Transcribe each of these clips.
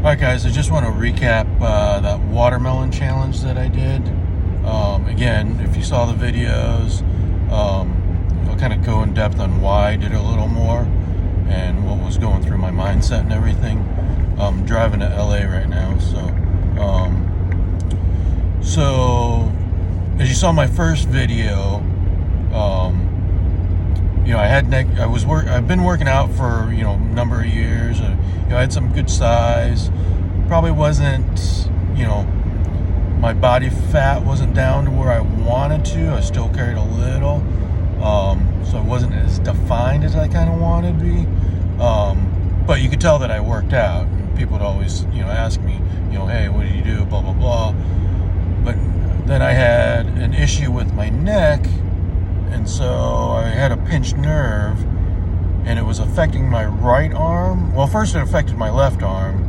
Alright guys, I just want to recap that watermelon challenge that I did. Again, if you saw the videos, I'll kind of go in depth on why I did it a little more and what was going through my mindset and everything. I'm driving to LA right now, so as you saw my first video, I've been working out for a number of years. I had some good size. Probably wasn't, my body fat wasn't down to where I wanted to. I still carried a little, so it wasn't as defined as I kind of wanted to be. But you could tell that I worked out, and people would always, ask me, hey, what did you do? Blah blah blah. But then I had an issue with my neck, and so I had a pinched nerve, and it was affecting my right arm. Well, first it affected my left arm,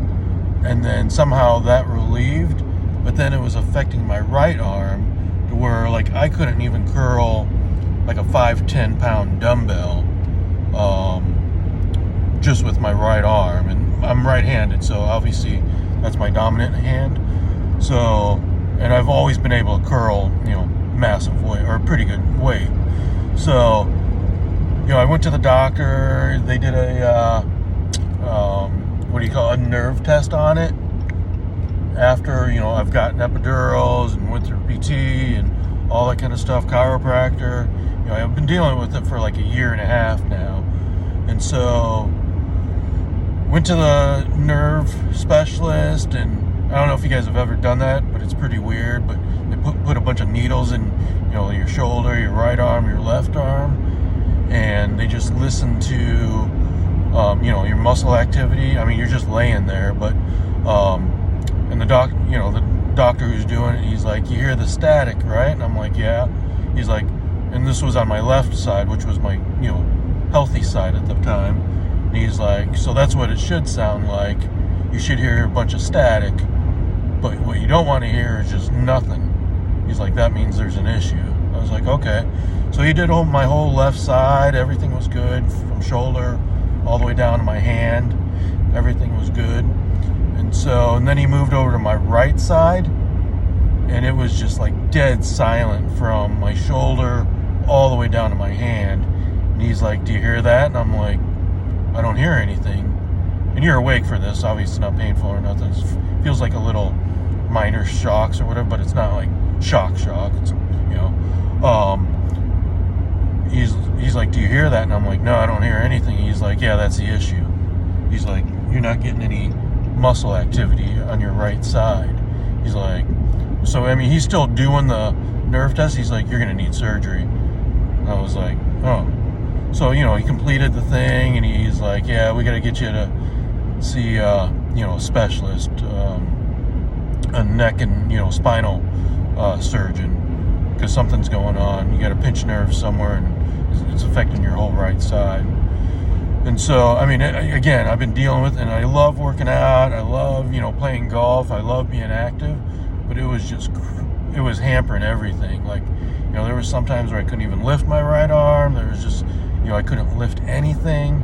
and then somehow that relieved, but then it was affecting my right arm to where I couldn't even curl like a 5-10 pound dumbbell just with my right arm. And I'm right-handed, so obviously that's my dominant hand. So, and I've always been able to curl, massive weight, or pretty good weight. So, I went to the doctor. They did a a nerve test on it. After, I've gotten epidurals and went through PT and all that kind of stuff, chiropractor. I've been dealing with it for like a year and a half now. And so, went to the nerve specialist, and I don't know if you guys have ever done that, but it's pretty weird. But they put a bunch of needles in, your shoulder, your right arm, your left arm, and they just listen to, your muscle activity. I mean, you're just laying there, but, and the doctor who's doing it, he's like, you hear the static, right? And I'm like, yeah. He's like, and this was on my left side, which was my, healthy side at the time. And he's like, so that's what it should sound like. You should hear a bunch of static, but what you don't want to hear is just nothing. He's like, that means there's an issue. I was like, okay. So he did my whole left side. Everything was good from shoulder all the way down to my hand. Everything was good. And then he moved over to my right side, and it was just like dead silent from my shoulder all the way down to my hand. And he's like, do you hear that? And I'm like, I don't hear anything. And you're awake for this. Obviously it's not painful or nothing. It feels like a little minor shocks or whatever, but it's not like shock. It's, he's like, do you hear that? And I'm like, no, I don't hear anything. He's like, yeah, that's the issue. He's like, you're not getting any muscle activity on your right side. He's like, so I mean, he's still doing the nerve test. He's like, you're gonna need surgery. And I was like, oh. So he completed the thing, and he's like, yeah, we gotta get you to see a specialist, a neck and spinal surgeon, because something's going on. You got a pinched nerve somewhere, and it's affecting your whole right side. And so, I mean, again, I've been dealing with, and I love working out. I love, playing golf. I love being active, but it was hampering everything. There was some times where I couldn't even lift my right arm. There was just, I couldn't lift anything.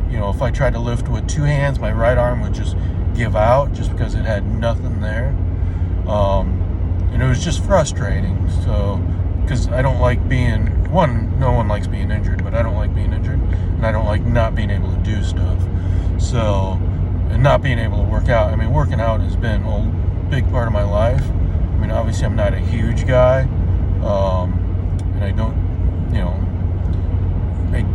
If I tried to lift with two hands, my right arm would just give out just because it had nothing there. And it was just frustrating. So, because I don't like no one likes being injured, but I don't like being injured, and I don't like not being able to do stuff. So, and not being able to work out. I mean, working out has been a big part of my life. I mean, obviously I'm not a huge guy, and I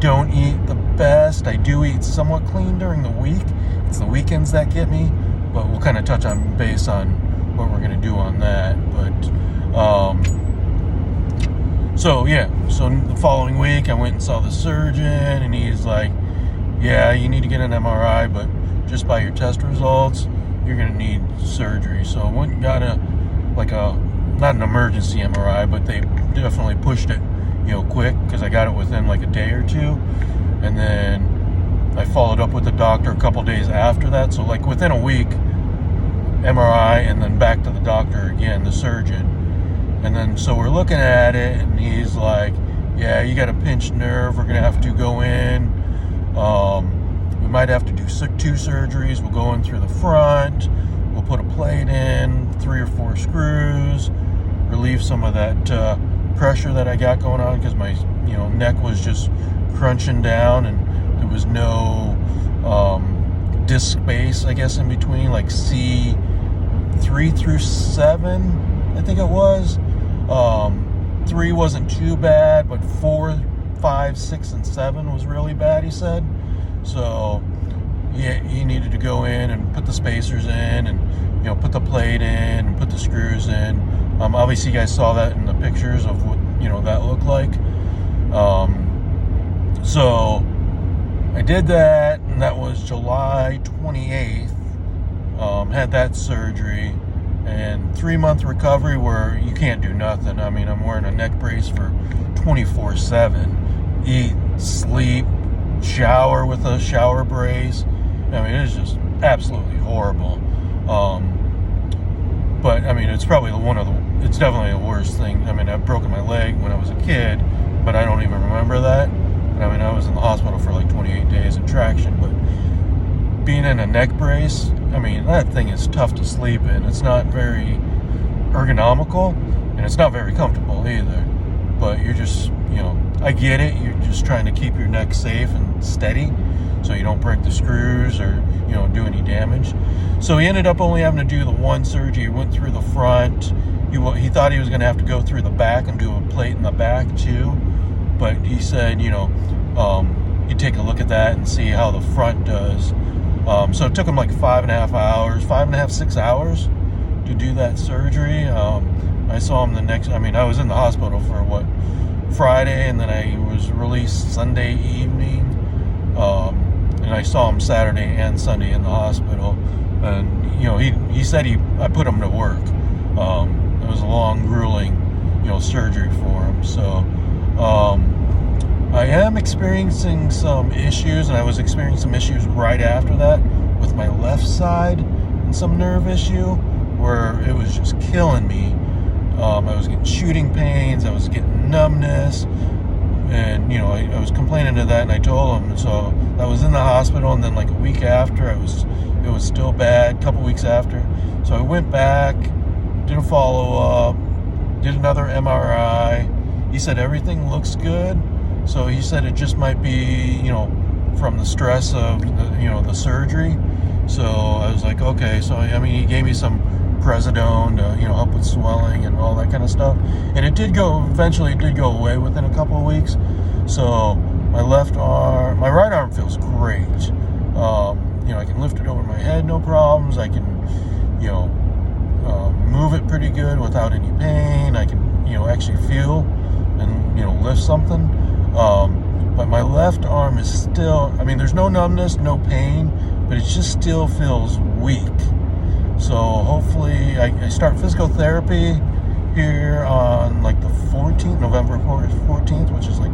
don't eat the best. I do eat somewhat clean during the week. It's the weekends that get me, but we'll kind of touch on base on what we're going to do on that. But, so the following week I went and saw the surgeon, and he's like, yeah, you need to get an MRI, but just by your test results, you're going to need surgery. So I went and got not an emergency MRI, but they definitely pushed it, quick, because I got it within like a day or two. And then I followed up with the doctor a couple days after that. So within a week, MRI, and then back to the doctor again, the surgeon. And then, so we're looking at it, and he's like, yeah, you got a pinched nerve. We're going to have to go in. We might have to do 2 surgeries. We'll go in through the front. We'll put a plate in, 3 or 4 screws, relieve some of that pressure that I got going on because my neck was just crunching down, and there was no disc space, I guess, in between, like C3 through 7, I think it was. 3 wasn't too bad, but 4, 5, 6, and 7 was really bad, he said. So yeah, he needed to go in and put the spacers in, and put the plate in and put the screws in. Obviously you guys saw that in the pictures of what that looked like. So I did that, and that was July 28th. Had that surgery, and 3-month recovery where you can't do nothing. I mean, I'm wearing a neck brace for 24/7. Eat, sleep, shower with a shower brace. I mean, it's just absolutely horrible. But I mean, it's probably it's definitely the worst thing. I mean, I've broken my leg when I was a kid, but I don't even remember that. I mean, I was in the hospital for like 28 days in traction, but being in a neck brace, I mean, that thing is tough to sleep in. It's not very ergonomical, and it's not very comfortable either. But you're just, I get it. You're just trying to keep your neck safe and steady so you don't break the screws or, do any damage. So he ended up only having to do the 1 surgery. He went through the front. He thought he was going to have to go through the back and do a plate in the back too. But he said, he'd take a look at that and see how the front does. So it took him like 6 hours to do that surgery. I saw him I was in the hospital for Friday, and then I was released Sunday evening. And I saw him Saturday and Sunday in the hospital. And, he said I put him to work. It was a long, grueling, surgery for him. So, I am experiencing some issues, and I was experiencing some issues right after that with my left side and some nerve issue where it was just killing me. I was getting shooting pains, I was getting numbness, and I was complaining to that, and I told him. So I was in the hospital, and then like a week after, it was still bad. A couple weeks after, so I went back, did a follow-up, did another MRI. He said everything looks good. So he said it just might be, from the stress of the surgery. So I was like, okay. So I mean, he gave me some Prezidone to help with swelling and all that kind of stuff, and it did go away within a couple of weeks. So my right arm feels great. I can lift it over my head, no problems. I can move it pretty good without any pain. I can actually feel and lift something. But my left arm is still, there's no numbness, no pain, but it just still feels weak. So hopefully I start physical therapy here on like the 14th, November 14th, which is like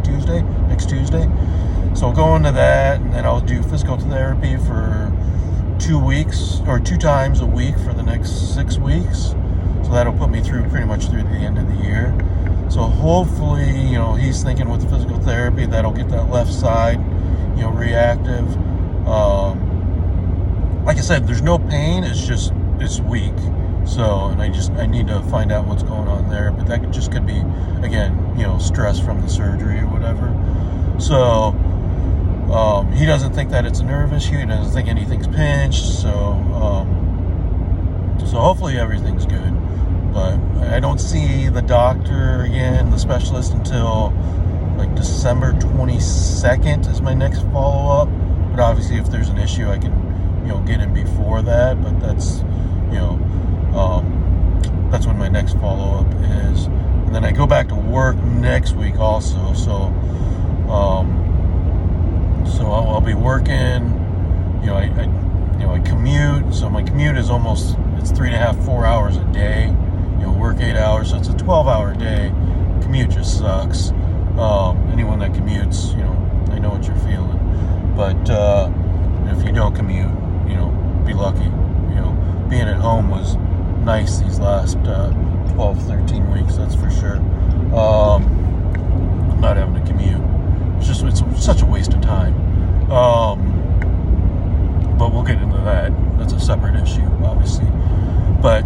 next Tuesday. So I'll go into that, and then I'll do physical therapy for 2 weeks, or 2 times a week for the next 6 weeks. So that'll put me pretty much through the end of the year. So hopefully, he's thinking with the physical therapy that'll get that left side, reactive. Like I said, there's no pain. It's weak. So, and I need to find out what's going on there. But that just could be, again, stress from the surgery or whatever. So, he doesn't think that it's a nerve issue. He doesn't think anything's pinched. So hopefully everything's good. But I don't see the doctor again, the specialist, until like December 22nd is my next follow-up. But obviously if there's an issue, I can, get in before that. But that's, that's when my next follow-up is. And then I go back to work next week also. So I'll be working, I commute. So my commute is it's 3.5, 4 hours a day. Work 8 hours, so it's a 12-hour day. Commute just sucks. Anyone that commutes, I know what you're feeling. But if you don't commute, be lucky. Being at home was nice these last 12, 13 weeks, that's for sure. Not having to commute. It's such a waste of time. but we'll get into that. That's a separate issue, obviously. But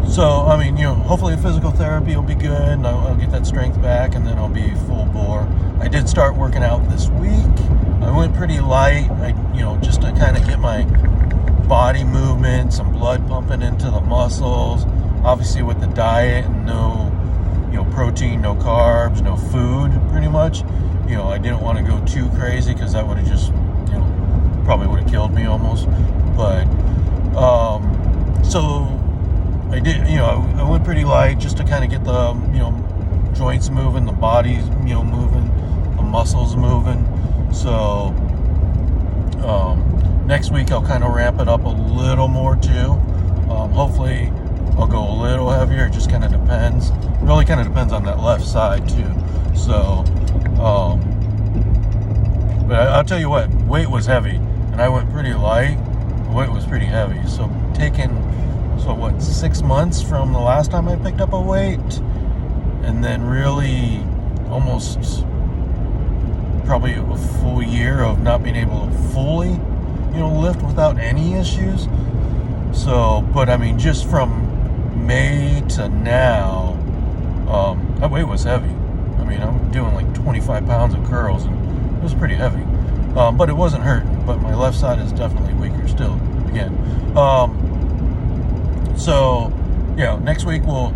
so, I mean, hopefully physical therapy will be good, and I'll get that strength back, and then I'll be full bore. I did start working out this week. I went pretty light, just to kind of get my body movement, some blood pumping into the muscles. Obviously, with the diet and no protein, no carbs, no food, pretty much. I didn't want to go too crazy because that would have just, probably would have killed me almost. But so I did, I went pretty light just to kind of get the, joints moving, the body, moving, the muscles moving. So next week I'll kind of ramp it up a little more too. Hopefully I'll go a little heavier. It just kind of depends. It really kind of depends on that left side too. So, but I'll tell you what, weight was heavy, and I went pretty light. The weight was pretty heavy. So 6 months from the last time I picked up a weight, and then really almost probably a full year of not being able to fully, lift without any issues. So, but I mean, just from May to now, that weight was heavy. I mean, I'm doing like 25 pounds of curls, and it was pretty heavy. But it wasn't hurting, but my left side is definitely weaker still, again. So, next week we'll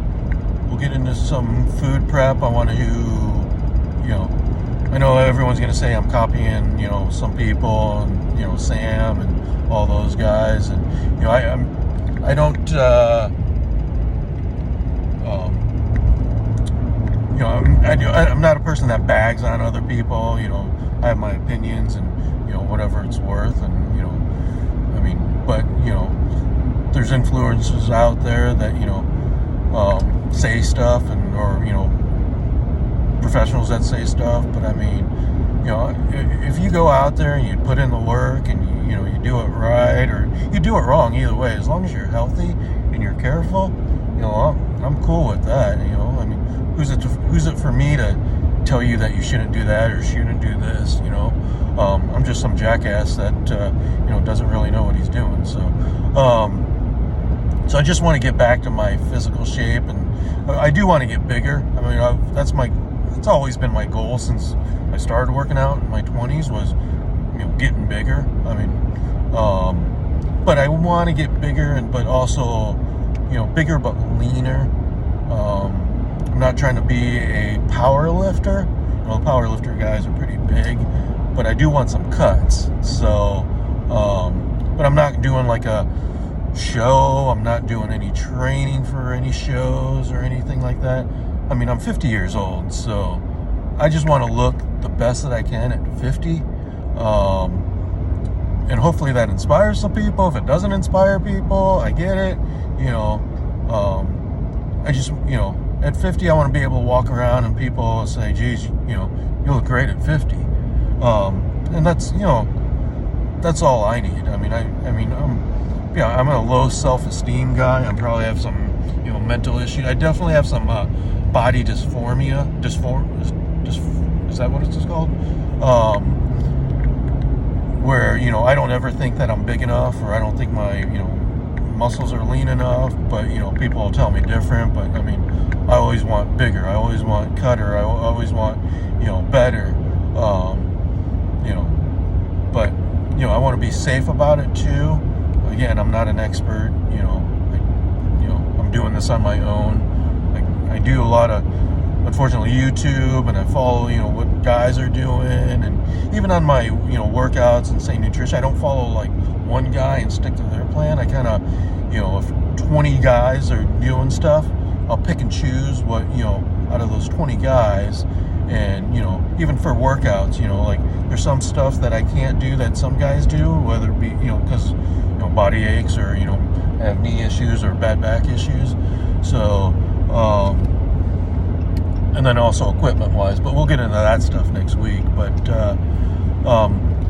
get into some food prep. I want to, I know everyone's going to say I'm copying, some people, and, Sam and all those guys. And, I don't, I'm not a person that bags on other people. I have my opinions and, whatever it's worth. And, but, there's influencers out there that, say stuff or professionals that say stuff. But I mean, if you go out there and you put in the work and you do it right, or you do it wrong, either way, as long as you're healthy and you're careful, I'm cool with that. I mean, who's it for me to tell you that you shouldn't do that or shouldn't do this? I'm just some jackass that doesn't really know what he's doing. So I just want to get back to my physical shape, and I do want to get bigger. I mean, it's always been my goal since I started working out in my 20s was, getting bigger. I mean, but I want to get bigger, but also, bigger but leaner. I'm not trying to be a power lifter. Power lifter guys are pretty big, but I do want some cuts. So, but I'm not doing like a show. I'm not doing any training for any shows or anything like that. I mean, I'm 50 years old, so I just want to look the best that I can at 50. And hopefully that inspires some people. If it doesn't inspire people, I get it. I just, at 50, I want to be able to walk around and people say, geez, you look great at 50. And that's, that's all I need. I mean, I'm a low self-esteem guy. I probably have some, mental issues. I definitely have some body dysphoria. Is that what it's called? Where, I don't ever think that I'm big enough, or I don't think my, muscles are lean enough, but, people will tell me different. But, I mean, I always want bigger. I always want cutter. I always want, better. But, I want to be safe about it too. Again, I'm not an expert, I'm doing this on my own. I do a lot of, unfortunately, YouTube, and I follow, what guys are doing, and even on my, workouts and say nutrition, I don't follow like one guy and stick to their plan. I kind of, if 20 guys are doing stuff, I'll pick and choose what, out of those 20 guys. And, even for workouts, like there's some stuff that I can't do that some guys do, whether it be, because, body aches, or, have knee issues or bad back issues. So, and then also equipment wise, but we'll get into that stuff next week. But,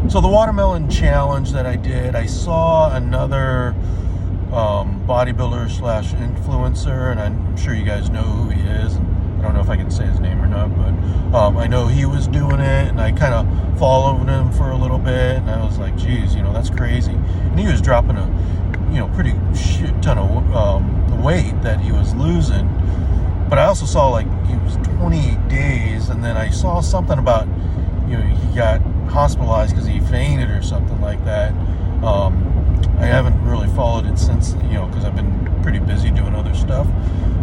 so the watermelon challenge that I did, I saw another, bodybuilder / influencer, and I'm sure you guys know who he is. And don't know if I can say his name or not, but I know he was doing it, and I kind of followed him for a little bit, and I was like, geez, that's crazy. And he was dropping a pretty shit ton of weight that he was losing. But I also saw like he was 28 days, and then I saw something about he got hospitalized because he fainted or something like that. I haven't really followed it since, because I've been pretty busy doing other stuff.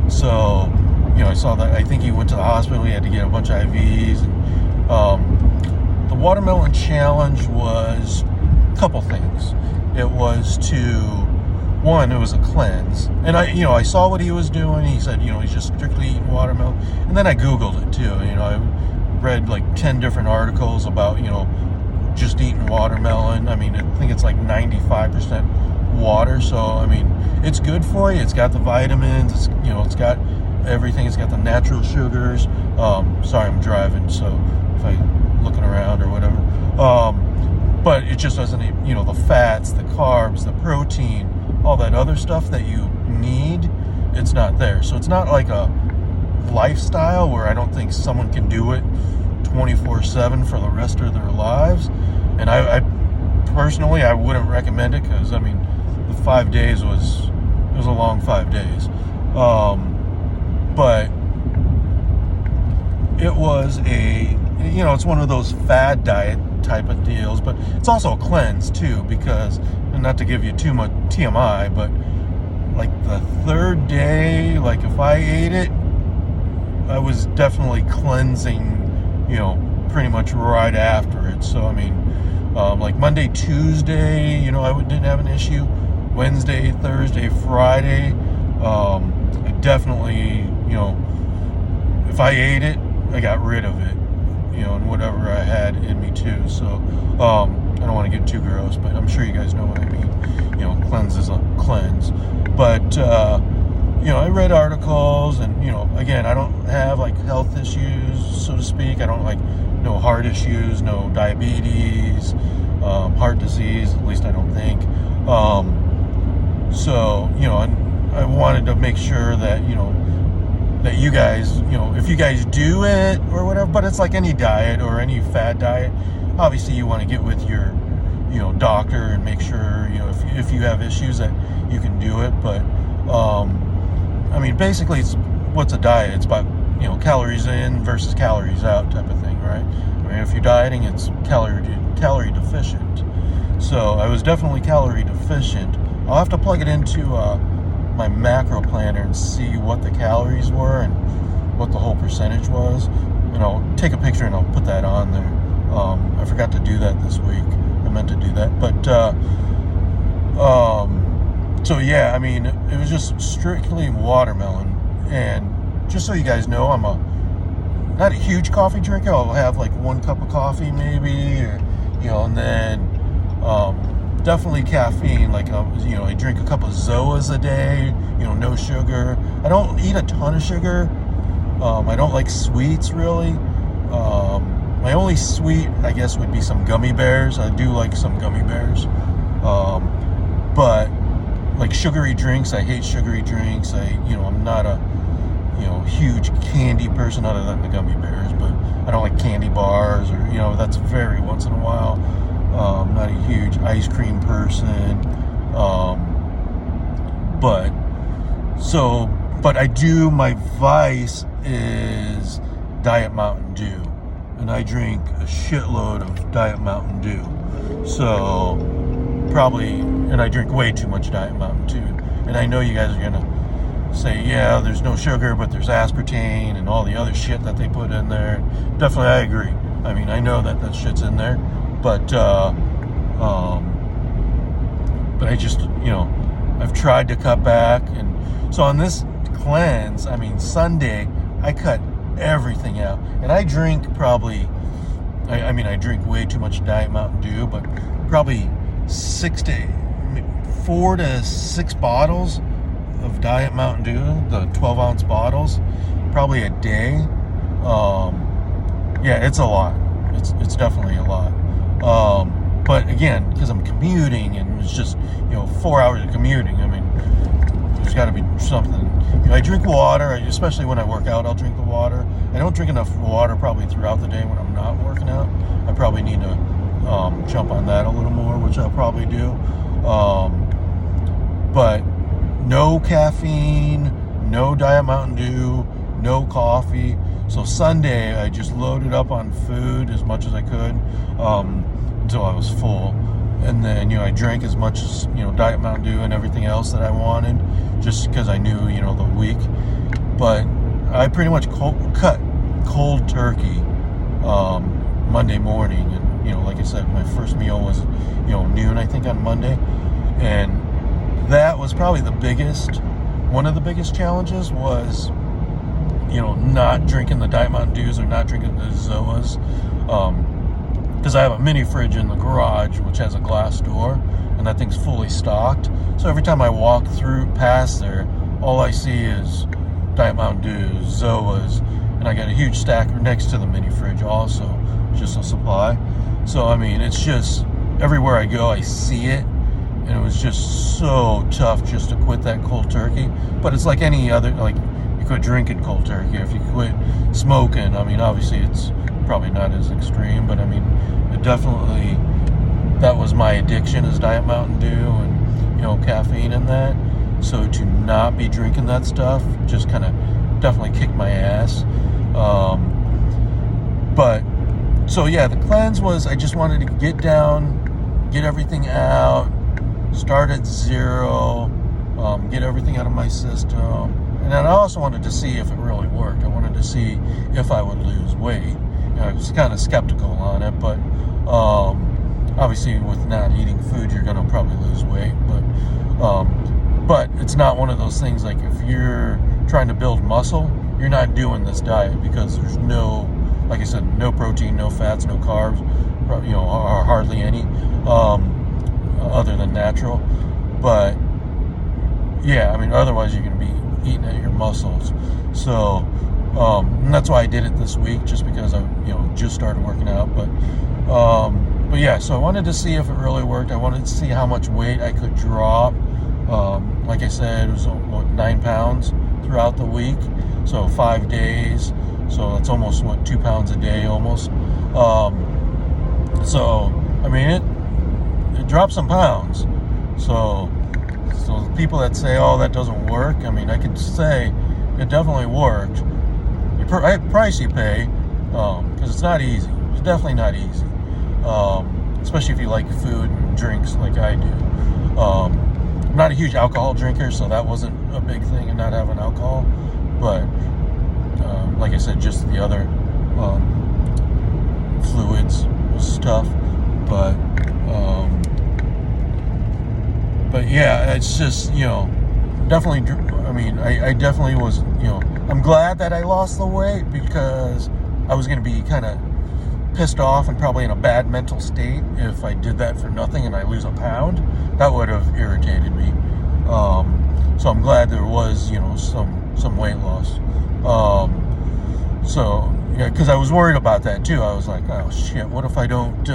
So, I saw that. I think he went to the hospital. He had to get a bunch of IVs. And, the watermelon challenge was a couple things. It was it was a cleanse. And I saw what he was doing. He said, he's just strictly eating watermelon. And then I Googled it too. I read like 10 different articles about, just eating watermelon. I think it's like 95% water. So, it's good for you. It's got the vitamins. It's got everything. It's got the natural sugars. Sorry, I'm driving, so if I'm looking around or whatever. But it just doesn't, the fats, the carbs, the protein, all that other stuff that you need, it's not there. So it's not like a lifestyle where I don't think someone can do it 24/7 for the rest of their lives. And I personally, I wouldn't recommend it because, the 5 days was a long 5 days. But it was it's one of those fad diet type of deals, but it's also a cleanse too, because, and not to give you too much TMI, but like the third day, like if I ate it, I was definitely cleansing, pretty much right after it. So, like Monday, Tuesday, I didn't have an issue. Wednesday, Thursday, Friday, I definitely, if I ate it, I got rid of it, and whatever I had in me too. So, I don't want to get too gross, but I'm sure you guys know what I mean. Cleanse is a cleanse. But, I read articles, and, again, I don't have like health issues, so to speak. I don't no heart issues, no diabetes, heart disease, at least I don't think. So, and I wanted to make sure that, that you guys, if you guys do it or whatever, but it's like any diet or any fad diet, obviously you want to get with your, doctor and make sure, if you have issues that you can do it. But, basically what's a diet? It's about, calories in versus calories out type of thing, right? If you're dieting, it's calorie deficient. So I was definitely calorie deficient. I'll have to plug it into my macro planner and see what the calories were and what the whole percentage was. And I'll take a picture and I'll put that on there. I forgot to do that this week. I meant to do that. But, so yeah, it was just strictly watermelon. And just so you guys know, I'm not a huge coffee drinker. I'll have like 1 cup of coffee maybe, or, and then definitely caffeine. Like, I drink a couple of Zoas a day, no sugar. I don't eat a ton of sugar. I don't like sweets really. My only sweet, I guess, would be some gummy bears. I do like some gummy bears. But like sugary drinks, I hate sugary drinks. I'm not a huge candy person other than the gummy bears, but I don't like candy bars or, that's very once in a while. I'm not a huge ice cream person. But I do, my vice is Diet Mountain Dew. And I drink a shitload of Diet Mountain Dew. So and I drink way too much Diet Mountain Dew. And I know you guys are going to say, yeah, there's no sugar, but there's aspartame and all the other shit that they put in there. Definitely, I agree. I know that shit's in there, but I just, I've tried to cut back. And so on this cleanse, Sunday, I cut everything out. And I drink probably, I drink way too much Diet Mountain Dew, but probably 4 to 6 bottles of Diet Mountain Dew, the 12-ounce bottles, probably a day. Yeah, it's a lot. It's definitely a lot. But again, because I'm commuting and it's just 4 hours of commuting, there's got to be something. You know, I drink water, especially when I work out. I'll drink the water. I don't drink enough water probably throughout the day when I'm not working out. I probably need to jump on that a little more, which I'll probably do. But no caffeine, no Diet Mountain Dew, no coffee. So Sunday, I just loaded up on food as much as I could until I was full. And then, you know, I drank as much as, you know, Diet Mountain Dew and everything else that I wanted, just because I knew, you know, the week. But I pretty much cut cold turkey Monday morning. And, you know, like I said, my first meal was, you know, noon, I think, on Monday. And that was probably one of the biggest challenges was, you know, not drinking the Diet Mountain Dews or not drinking the Zoas. Because I have a mini fridge in the garage, which has a glass door, and that thing's fully stocked. So every time I walk past there, all I see is Diet Mountain Dews, Zoas, and I got a huge stack next to the mini fridge also, just a supply. So, I mean, it's just, everywhere I go, I see it, and it was just so tough just to quit that cold turkey. But it's like any other, like, you quit drinking cold turkey, if you quit smoking, I mean, obviously it's probably not as extreme, but I mean, it definitely, that was my addiction, is Diet Mountain Dew and, you know, caffeine and that. So to not be drinking that stuff just kind of definitely kicked my ass. But so yeah, the cleanse was, I just wanted to get down, get everything out, start at zero, get everything out of my system. And then I also wanted to see if it really worked. I wanted to see if I would lose weight. You know, I was kind of skeptical on it, but obviously with not eating food, you're going to probably lose weight. But it's not one of those things like if you're trying to build muscle, you're not doing this diet because there's no, like I said, no protein, no fats, no carbs, you know, or hardly any other than natural. But yeah, I mean, otherwise you're going to be eating at your muscles. So and that's why I did it this week, just because I, you know, just started working out. But yeah, so I wanted to see if it really worked. I wanted to see how much weight I could drop. Like I said, it was 9 pounds throughout the week, so 5 days. So that's almost 2 pounds a day almost. So I mean, it dropped some pounds. So the people that say, oh, that doesn't work, I mean, I could say it definitely worked. Price you pay, because it's not easy. It's definitely not easy, especially if you like food and drinks like I do. I'm not a huge alcohol drinker, so that wasn't a big thing in not having alcohol. But like I said, just the other fluids was tough. But yeah, it's just, you know, definitely. I mean, I definitely was, you know, I'm glad that I lost the weight, because I was going to be kind of pissed off and probably in a bad mental state if I did that for nothing and I lose a pound. That would have irritated me. So I'm glad there was, you know, some weight loss. So yeah, because I was worried about that too. I was like, oh shit, what if I don't,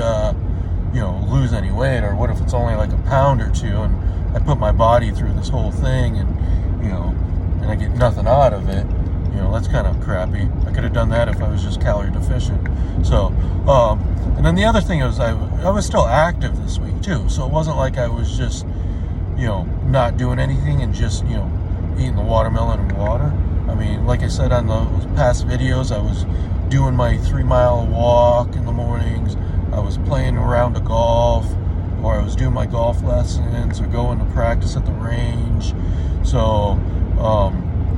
you know, lose any weight, or what if it's only like a pound or two, and I put my body through this whole thing, and you know, and I get nothing out of it. You know, that's kind of crappy. I could have done that if I was just calorie deficient. So, and then the other thing is I was still active this week too. So it wasn't like I was just, you know, not doing anything and just, you know, eating the watermelon and water. I mean, like I said on those past videos, I was doing my 3-mile walk in the mornings. I was playing around a golf, or I was doing my golf lessons, or going to practice at the range. So,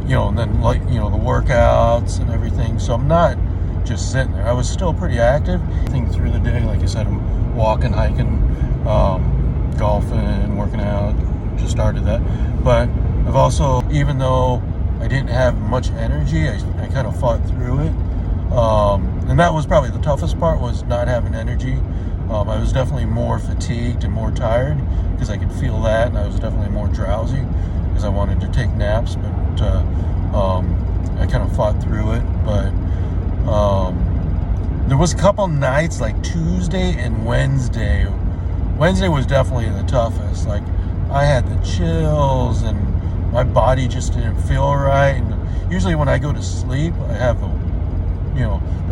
you know, and then, like, you know, the workouts and everything. So I'm not just sitting there. I was still pretty active. I think through the day, like I said, I'm walking, hiking, golfing, working out. Just started that. But I've also, even though I didn't have much energy, I kind of fought through it. And that was probably the toughest part, was not having energy. I was definitely more fatigued and more tired, because I could feel that, and I was definitely more drowsy because I wanted to take naps. But I kind of fought through it. But there was a couple nights, like Tuesday and Wednesday. Wednesday was definitely the toughest. Like, I had the chills, and my body just didn't feel right. And usually when I go to sleep, I have the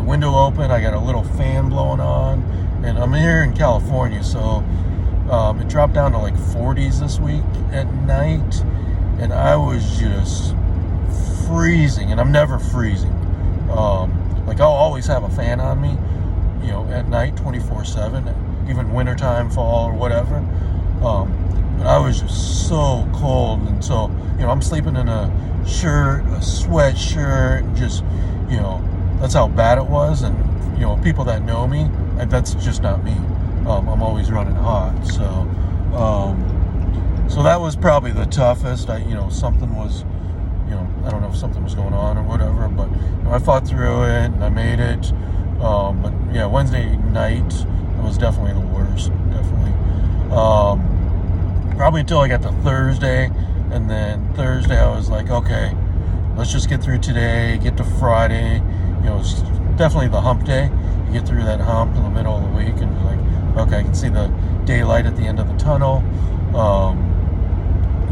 window open. I got a little fan blowing on, and I'm here in California, so it dropped down to like 40s this week at night, and I was just freezing, and I'm never freezing. Like I'll always have a fan on me, at night 24/7, even wintertime, fall, or whatever. But I was just so cold, and so I'm sleeping in a sweatshirt, and just that's how bad it was. And people that know me, that's just not me. I'm always running hot, so that was probably the toughest. Something was, I don't know if something was going on or whatever, but I fought through it and I made it. But yeah, Wednesday night was definitely the worst. Definitely. Probably until I got to Thursday, and then Thursday I was like, okay, let's just get through today, get to Friday. It's definitely the hump day. You get through that hump in the middle of the week, and it's like, okay, I can see the daylight at the end of the tunnel.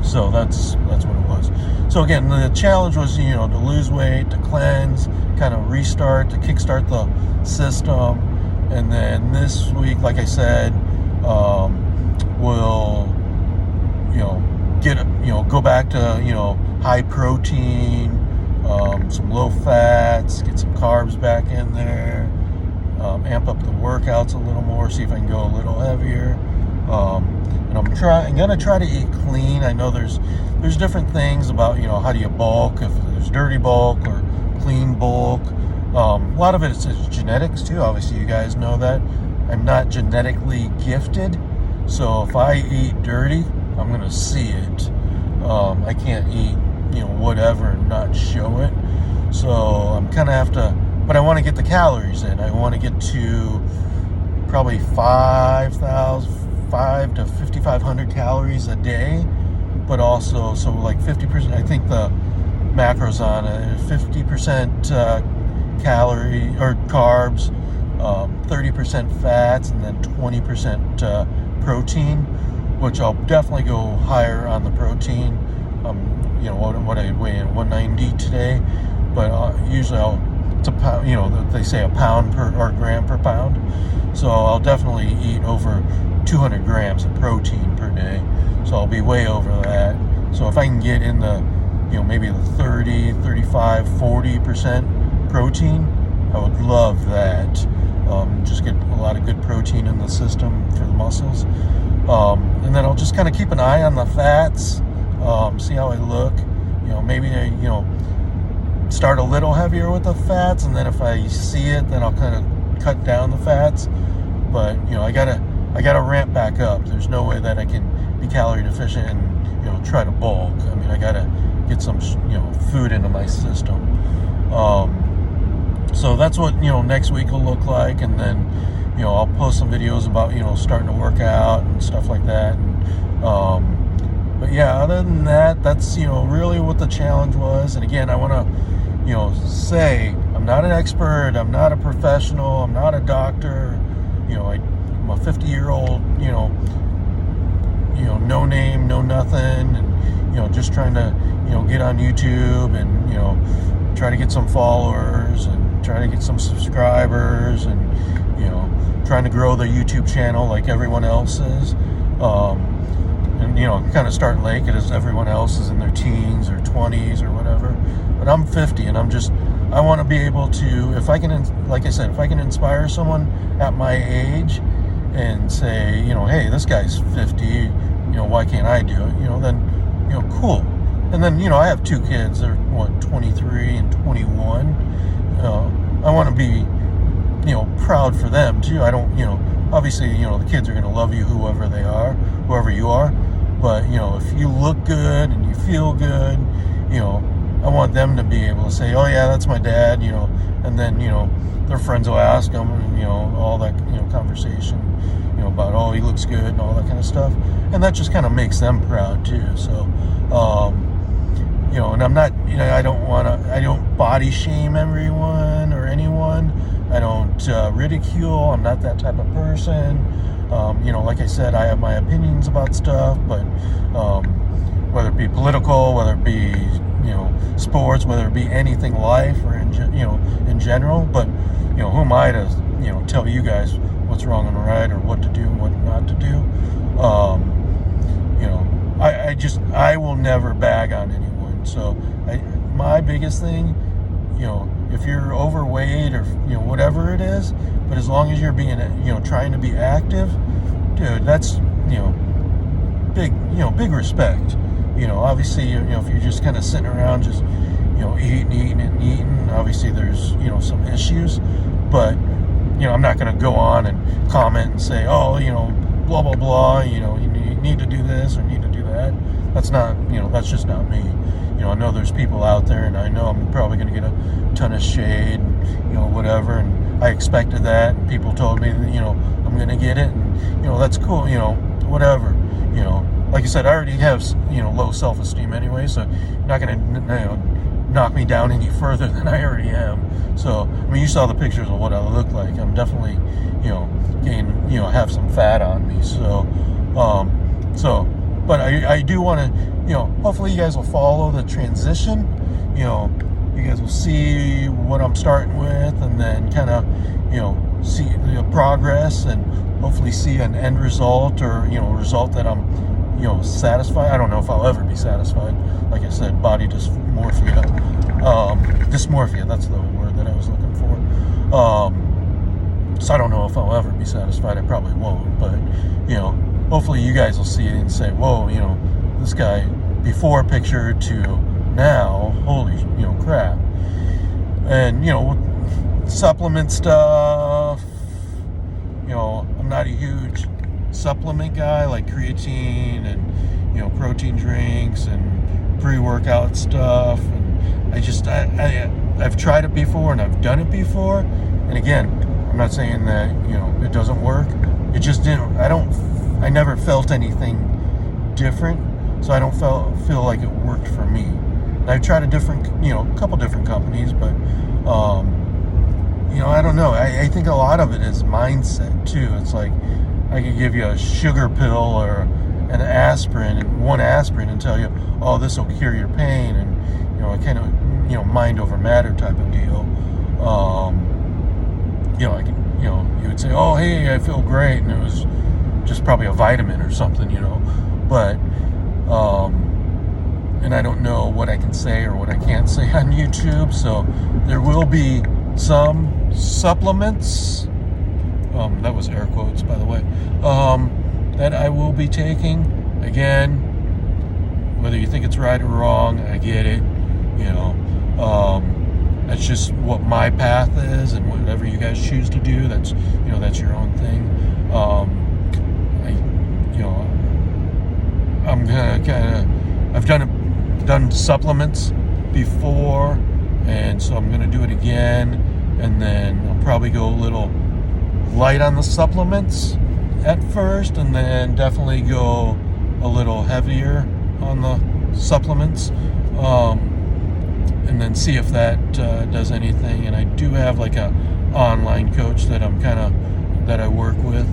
So that's what it was. So again, the challenge was, to lose weight, to cleanse, kind of restart, to kickstart the system. And then this week, like I said, we'll, go back to, high protein, some low fats, get some carbs back in there, amp up the workouts a little more, see if I can go a little heavier. And I'm gonna try to eat clean. I know there's different things about, how do you bulk, if there's dirty bulk or clean bulk. A lot of it is genetics too. Obviously, you guys know that. I'm not genetically gifted, so if I eat dirty, I'm gonna see it. I can't eat, whatever and not show it. So I'm kind of have to, but I want to get the calories in. I want to get to probably 5,000 to 5,500 calories a day, but also, so like 50%, I think the macros on it, 50% calorie or carbs, 30% fats, and then 20% protein, which I'll definitely go higher on the protein. What I weigh in 190 today, but usually it's a pound, they say a pound per, or gram per pound. So I'll definitely eat over 200 grams of protein per day. So I'll be way over that. So if I can get in the, maybe the 30, 35, 40% protein, I would love that. Just get a lot of good protein in the system for the muscles. And then I'll just kind of keep an eye on the fats, see how I look. Maybe start a little heavier with the fats, and then if I see it, then I'll kind of cut down the fats. But I gotta ramp back up. There's no way that I can be calorie deficient and try to bulk. I mean, I gotta get some food into my system. So that's what next week will look like, and then I'll post some videos about starting to work out and stuff like that. And but yeah, other than that, that's really what the challenge was. And again, I want to say I'm not an expert, I'm not a professional, I'm not a doctor. I'm a 50-year-old no name, no nothing, and just trying to get on YouTube and try to get some followers and try to get some subscribers, and trying to grow the YouTube channel like everyone else is. And kind of starting late as everyone else is in their teens or 20s or whatever. But I'm 50, and I want to be able to, if I can, like I said, if I can inspire someone at my age and say, hey, this guy's 50, why can't I do it? Then, cool. And then, I have two kids. They're 23 and 21. I want to be, proud for them too. I don't, obviously, the kids are going to love you, whoever you are. But, if you look good and you feel good, I want them to be able to say, oh yeah, that's my dad, and then, their friends will ask them, all that, conversation, about, oh, he looks good and all that kind of stuff. And that just kind of makes them proud too. So, and I'm not, I don't body shame everyone or anyone. I don't ridicule. I'm not that type of person. Like I said, I have my opinions about stuff, but whether it be political, whether it be, sports, whether it be anything life or in general. But, who am I to, tell you guys what's wrong and right, or what to do and what not to do. I will never bag on anyone. So my biggest thing, if you're overweight or, whatever it is, but as long as you're being, trying to be active, dude, that's, big respect. Obviously, if you're just kind of sitting around just, eating, obviously there's, some issues, but, I'm not going to go on and comment and say, oh, blah, blah, blah, you need to do this or need to do that. That's not, that's just not me. I know there's people out there, and I know I'm probably going to get a ton of shade, and, whatever, and I expected that, and people told me that, I'm going to get it, and, that's cool, whatever, like I said, I already have, low self-esteem anyway, so you're not going to, knock me down any further than I already am. So, you saw the pictures of what I look like. I'm definitely, gain, have some fat on me, but I do want to, hopefully you guys will follow the transition. You guys will see what I'm starting with, and then kind of, see the progress, and hopefully see an end result, or, a result that I'm, satisfied. I don't know if I'll ever be satisfied. Like I said, body dysmorphia. Dysmorphia, that's the word that I was looking for. So I don't know if I'll ever be satisfied. I probably won't, but, hopefully you guys will see it and say, whoa, this guy before picture to now, holy, crap. And, supplement stuff, I'm not a huge supplement guy like creatine and, protein drinks and pre-workout stuff. And I've tried it before, and I've done it before. And again, I'm not saying that, it doesn't work. It just didn't, I never felt anything different, so I don't feel like it worked for me. And I've tried a couple different companies, but, I don't know. I think a lot of it is mindset too. It's like, I could give you a sugar pill or an aspirin, and one aspirin, and tell you, oh, this will cure your pain, and, kind of, mind over matter type of deal. I can, you would say, oh, hey, I feel great, and it was just probably a vitamin or something, but, and I don't know what I can say or what I can't say on YouTube, so there will be some supplements, that was air quotes, by the way, that I will be taking. Again, whether you think it's right or wrong, I get it, that's just what my path is, and whatever you guys choose to do, that's, that's your own thing. I'm gonna I've done supplements before, and so I'm gonna do it again, and then I'll probably go a little light on the supplements at first, and then definitely go a little heavier on the supplements, and then see if that does anything. And I do have like a online coach that that I work with,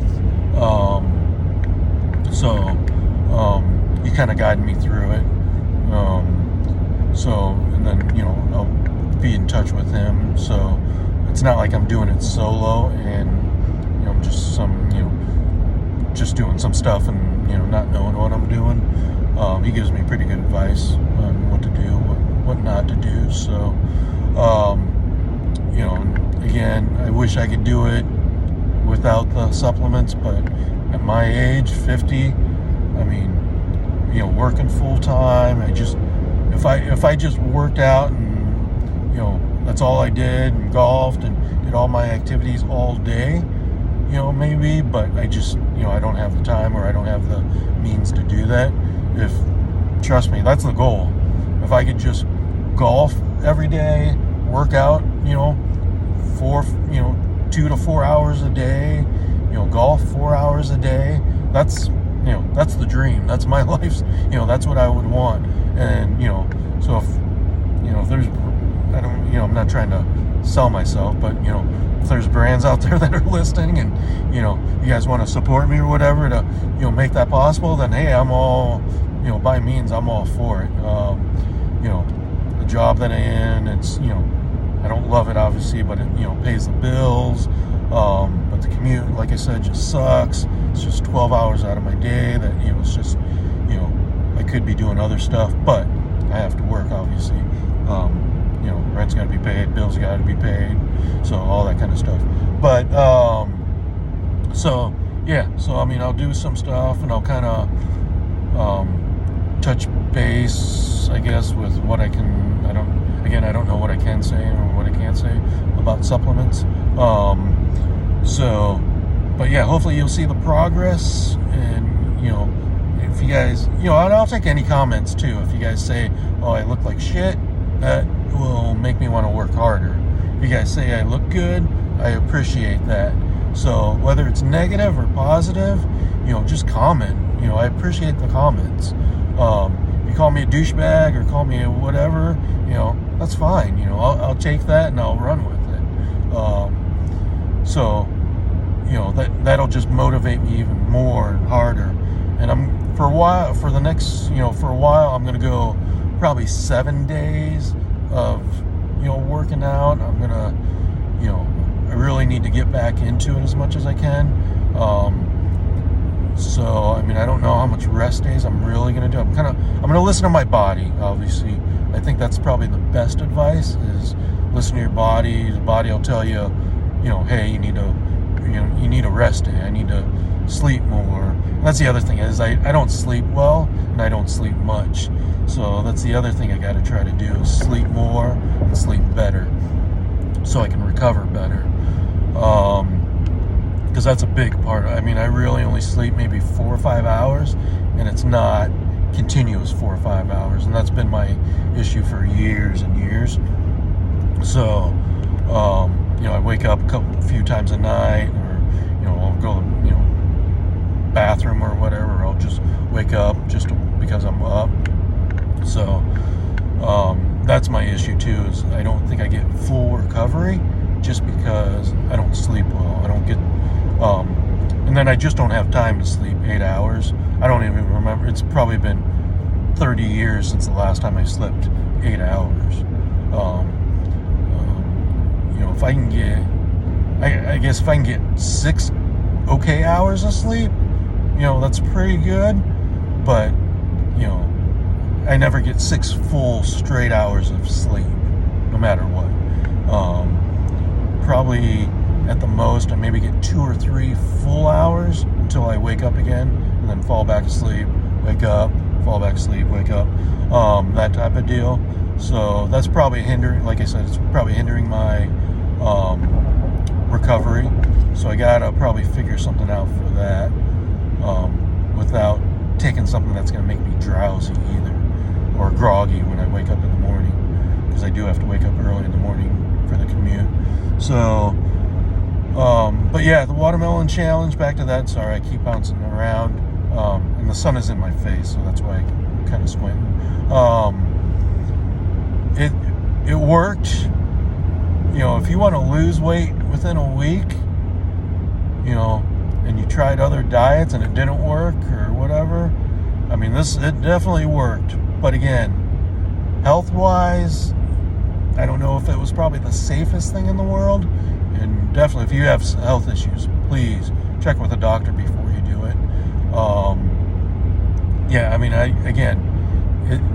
so he kind of guided me through it, and then I'll be in touch with him, so it's not like I'm doing it solo, and I'm just doing some stuff and not knowing what I'm doing. He gives me pretty good advice on what to do, what not to do. So again, I wish I could do it without the supplements, but at my age, 50, working full time, if I just worked out and that's all I did, and golfed and did all my activities all day, maybe, but I just, I don't have the time, or I don't have the means to do that. Trust me, that's the goal. If I could just golf every day, work out, 2 to 4 hours a day, golf 4 hours a day, that's the dream. That's my life's, that's what I would want. And, so if there's, I'm not trying to sell myself, but, if there's brands out there that are listening, and, you guys want to support me or whatever to, make that possible, then, hey, I'm all by means, I'm all for it. The job that I'm in, it's, I don't love it, obviously, but it, pays the bills. But the commute, like I said, just sucks. It's just 12 hours out of my day that, it's just, I could be doing other stuff, but I have to work, obviously. Rent's got to be paid, bills got to be paid, so all that kind of stuff. But, so I'll do some stuff, and I'll kind of touch base, I guess, with what I can. I don't know what I can say or what I can't say about supplements. But yeah, hopefully you'll see the progress, and if you guys, and I'll take any comments too. If you guys say, "Oh, I look like shit," that will make me want to work harder. If you guys say I look good, I appreciate that. So whether it's negative or positive, just comment. I appreciate the comments. If you call me a douchebag or call me a whatever, that's fine. I'll take that and I'll run with it. That'll just motivate me even more and harder. And for a while, I'm going to go probably 7 days of, working out. I'm going to, I really need to get back into it as much as I can. I don't know how much rest days I'm really going to do. I'm going to listen to my body, obviously. I think that's probably the best advice, is listen to your body. The body will tell you, hey, you need a rest day. I need to sleep more. And that's the other thing, is I don't sleep well, and I don't sleep much. So that's the other thing I got to try to do, is sleep more and sleep better, so I can recover better. Because that's a big part. I really only sleep maybe 4 or 5 hours, and it's not continuous 4 or 5 hours, and that's been my issue for years and years. So, I wake up a few times a night, or I'll go to bathroom or whatever. I'll just wake up just because I'm up. So, that's my issue too. Is I don't think I get full recovery just because I don't sleep well. I don't get. And then I just don't have time to sleep 8 hours. I don't even remember. It's probably been 30 years since the last time I slept 8 hours. If I can get, I guess if I can get 6 okay hours of sleep, that's pretty good. But, I never get 6 full straight hours of sleep, no matter what. Probably at the most, I maybe get 2 or 3 full hours until I wake up again, and then fall back asleep, wake up, fall back asleep, wake up, that type of deal. So that's probably hindering, like I said, it's probably hindering my recovery. So I gotta probably figure something out for that, without taking something that's gonna make me drowsy either, or groggy when I wake up in the morning, because I do have to wake up early in the morning for the commute. So, but yeah, the watermelon challenge, back to that. Sorry, I keep bouncing around, and the sun is in my face, so that's why I'm kind of squinting. It worked. If you want to lose weight within a week, and you tried other diets and it didn't work or whatever, it definitely worked. But again, health-wise, I don't know if it was probably the safest thing in the world. And definitely, if you have health issues, please check with a doctor before you do it.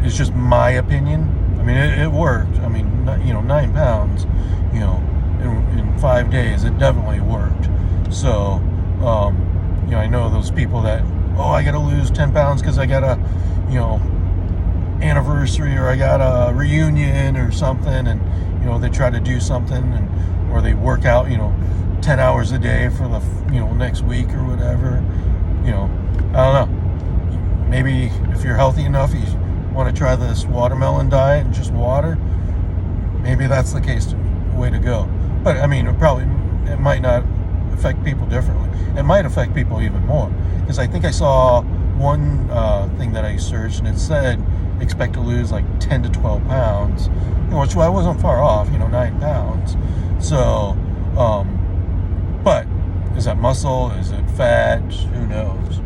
It's just my opinion. It worked. 9 pounds, in 5 days, it definitely worked. So, I know those people that, I got to lose 10 pounds because I got a, anniversary, or I got a reunion or something, and, they try to do something, or they work out, 10 hours a day for the, next week or whatever. I don't know. Maybe if you're healthy enough, you want to try this watermelon diet and just water, maybe that's the way to go. But it might not affect people differently. It might affect people even more, because I think I saw one thing that I searched, and it said expect to lose like 10 to 12 pounds, which I wasn't far off, 9 pounds. So, but is that muscle? Is it fat? Who knows?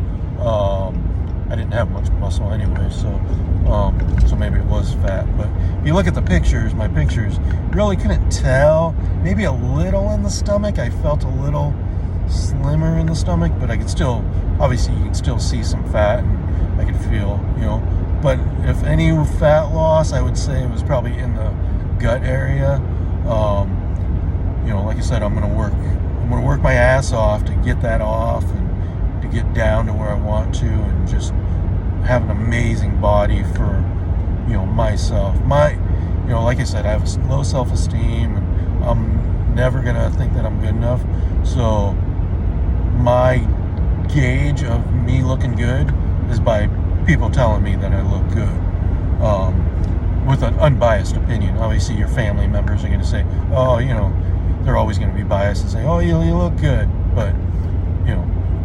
I didn't have much muscle anyway, so maybe it was fat. But if you look at the pictures, my pictures, really couldn't tell. Maybe a little in the stomach. I felt a little slimmer in the stomach, but I could still, obviously you can still see some fat, and I could feel, but if any fat loss, I would say it was probably in the gut area. Like I said, I'm gonna work my ass off to get that off and to get down to where I want to, and just have an amazing body for myself. Like I said, I have a low self-esteem, and I'm never gonna think that I'm good enough. So my gauge of me looking good is by people telling me that I look good, with an unbiased opinion. Obviously your family members are going to say, oh, they're always going to be biased and say, oh, you look good, but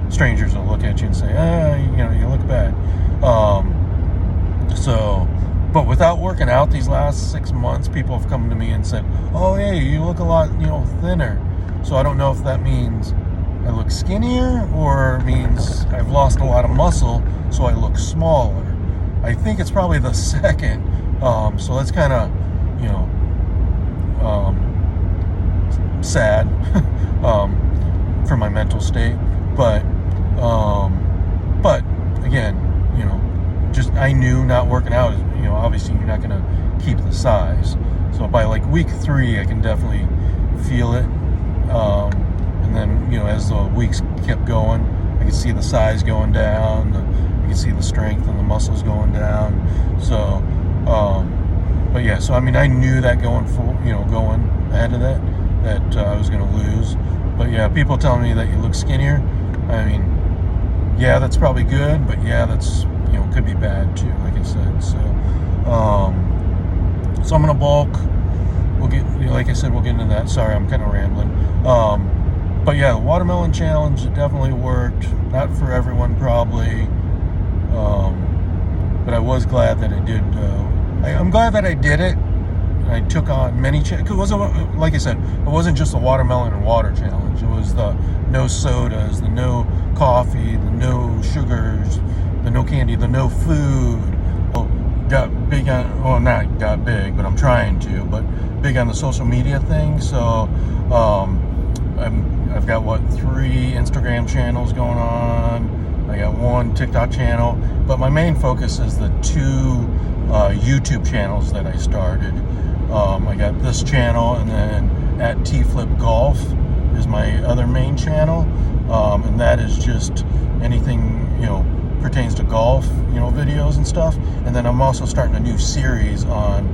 strangers will look at you and say, you look bad. But without working out these last 6 months, people have come to me and said, oh, hey, you look a lot thinner. So I don't know if that means I look skinnier or means I've lost a lot of muscle, so I look smaller. I think it's probably the second. So that's kind of, sad for my mental state. But again, just I knew not working out is, obviously you're not going to keep the size. So by like week 3, I can definitely feel it. And then, as the weeks kept going, I could see the size going down, I could see the strength and the muscles going down. So, but yeah, so I mean, I knew that going ahead of that I was going to lose. But yeah, people telling me that you look skinnier, I mean, yeah, that's probably good, but yeah, that's, could be bad too, like I said. So, so I'm going to bulk. Like I said, we'll get into that. Sorry, I'm kind of rambling. But yeah, the watermelon challenge, it definitely worked. Not for everyone, probably. But I was glad that I did. I'm glad that I did it. I took on many challenges. Like I said, it wasn't just the watermelon and water challenge. It was the no sodas, the no coffee, the no sugars, the no candy, the no food. Got big on, well, not got big, but I'm trying to, but big on the social media thing. So I've got 3 Instagram channels going on. I got 1 TikTok channel, but my main focus is the 2 YouTube channels that I started. I got this channel, and then at T-Flip Golf is my other main channel, and that is just anything pertains to golf, videos and stuff. And then I'm also starting a new series on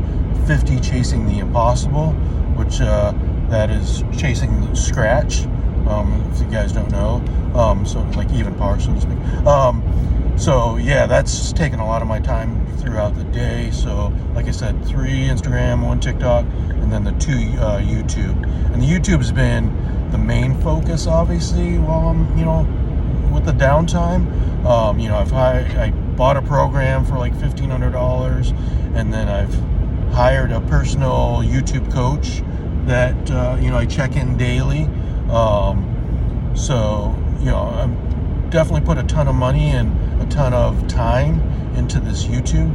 50 Chasing the Impossible, which that is chasing the scratch, if you guys don't know. So like even par, so to speak. So yeah, that's taken a lot of my time throughout the day. So like I said, 3 Instagram, 1 TikTok, and then the 2 YouTube. And the YouTube has been the main focus, obviously, while I'm, with the downtime. I bought a program for like $1,500, and then I've hired a personal YouTube coach that, I check in daily. So, I'm definitely put a ton of money and a ton of time into this YouTube.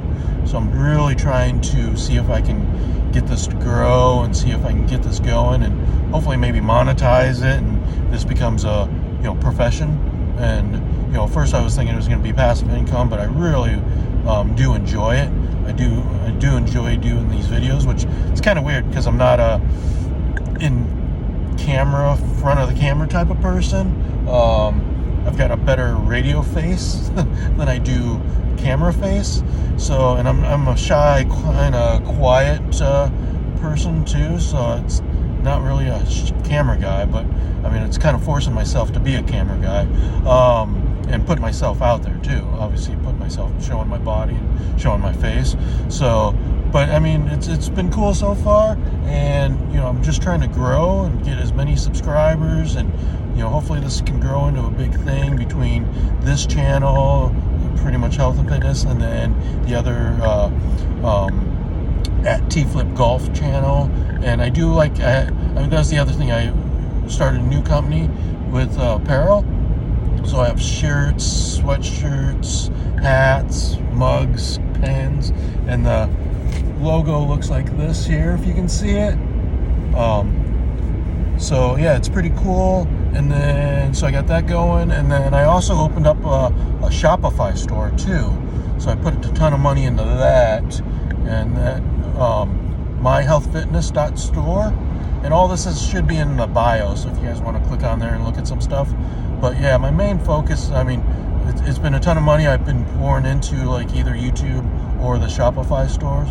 So I'm really trying to see if I can get this to grow and see if I can get this going and hopefully maybe monetize it, and this becomes a, profession. And, first I was thinking it was going to be passive income, but I really do enjoy it. I do enjoy doing these videos, which it's kind of weird because I'm not a front of the camera type of person. I've got a better radio face than I do camera face. So, and I'm a shy, kind of quiet person too. So it's not really a camera guy, but I mean, it's kind of forcing myself to be a camera guy, and put myself out there too. Obviously, showing my body and showing my face. So, but I mean, it's been cool so far, and I'm just trying to grow and get as many subscribers, and hopefully this can grow into a big thing between this channel, pretty much health and fitness, and then the other at T-Flip Golf channel. And I do that's the other thing. I started a new company with apparel, So I have shirts, sweatshirts, hats, mugs, pens, and the logo looks like this here, if you can see it. So yeah, it's pretty cool. And then, so I got that going, and then I also opened up a Shopify store too. So I put a ton of money into that, and that myhealthfitness.store. And all this should be in the bio, so if you guys want to click on there and look at some stuff. But yeah, my main focus, I mean, it's been a ton of money I've been pouring into like either YouTube or the Shopify stores,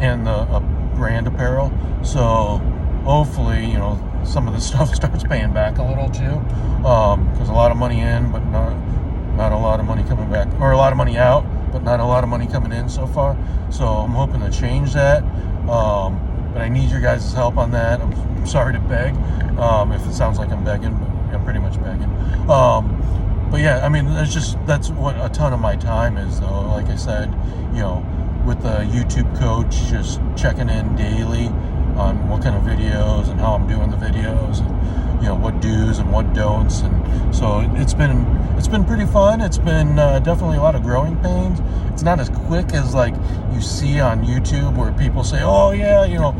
and the brand apparel. So hopefully, you know, some of the stuff starts paying back a little too, because a lot of money in, but not a lot of money coming back, or a lot of money out, but not a lot of money coming in so far. So I'm hoping to change that. But I need your guys' help on that. I'm sorry to beg, if it sounds like I'm begging, but I'm pretty much begging. But yeah, I mean, that's what a ton of my time is, though. Like I said, you know, with the YouTube coach, just checking in daily on what kind of videos and how I'm doing the videos, and you know, what do's and what don'ts. And so it's been pretty fun. It's been definitely a lot of growing pains. It's not as quick as like you see on YouTube, where people say, oh yeah, you know,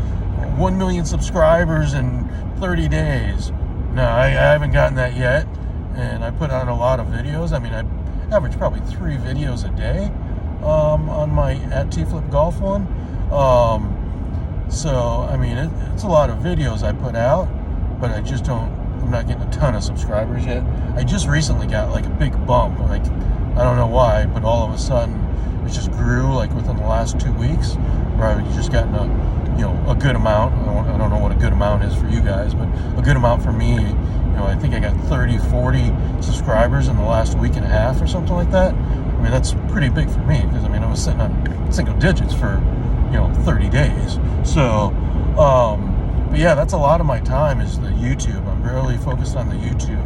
1 million subscribers in 30 days. No, I haven't gotten that yet. And I put on a lot of videos. I mean, I average probably 3 videos a day on my at T-Flip Golf one. So, I mean, it's a lot of videos I put out, but I'm not getting a ton of subscribers yet. I just recently got like a big bump. Like, I don't know why, but all of a sudden it just grew like within the last 2 weeks, where I've just gotten a good amount. I don't know what a good amount is for you guys, but a good amount for me. You know, I think I got 30, 40 subscribers in the last week and a half or something like that. I mean, that's pretty big for me, because I mean, I was sitting on single digits for, 30 days. So, but yeah, that's a lot of my time is the YouTube. I'm really focused on the YouTube,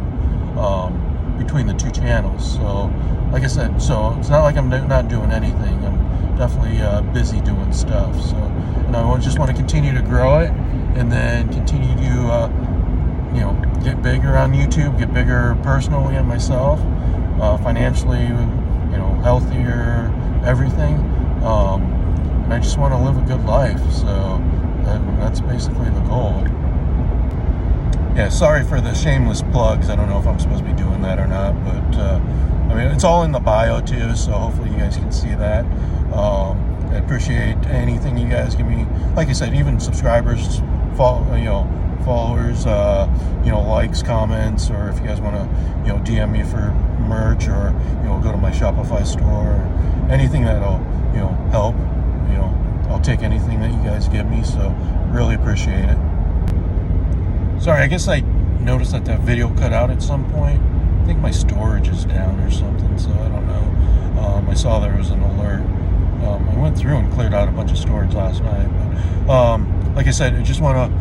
between the 2 channels. So, like I said, so it's not like I'm not doing anything. I'm definitely busy doing stuff. So, and I just want to continue to grow it, and then continue to, get bigger on YouTube, get bigger personally on myself, financially, healthier, everything. And I just want to live a good life. So that's basically the goal. Yeah, sorry for the shameless plugs. I don't know if I'm supposed to be doing that or not, but I mean, it's all in the bio too, so hopefully you guys can see that. I appreciate anything you guys give me. Like I said, even subscribers, followers, likes, comments, or if you guys want to, DM me for merch, or go to my Shopify store, or anything that'll, help. I'll take anything that you guys give me. So really appreciate it. Sorry, I guess I noticed that video cut out at some point. I think my storage is down or something, so I don't know. I saw there was an alert. I went through and cleared out a bunch of storage last night, but like I said, I just want to,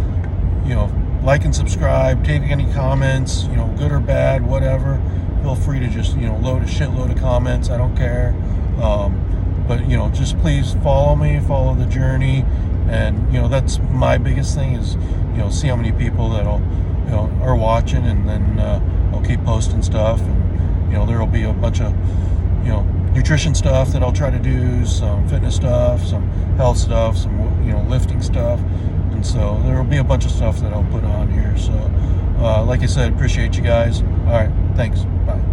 like and subscribe, take any comments, good or bad, whatever. Feel free to just, load a shitload of comments. I don't care. But, just please follow me, follow the journey. And, that's my biggest thing is, see how many people that'll, are watching, and then I'll keep posting stuff. And, there'll be a bunch of, nutrition stuff that I'll try to do, some fitness stuff, some health stuff, some, lifting stuff. And so there will be a bunch of stuff that I'll put on here. So, like I said, appreciate you guys. All right. Thanks. Bye.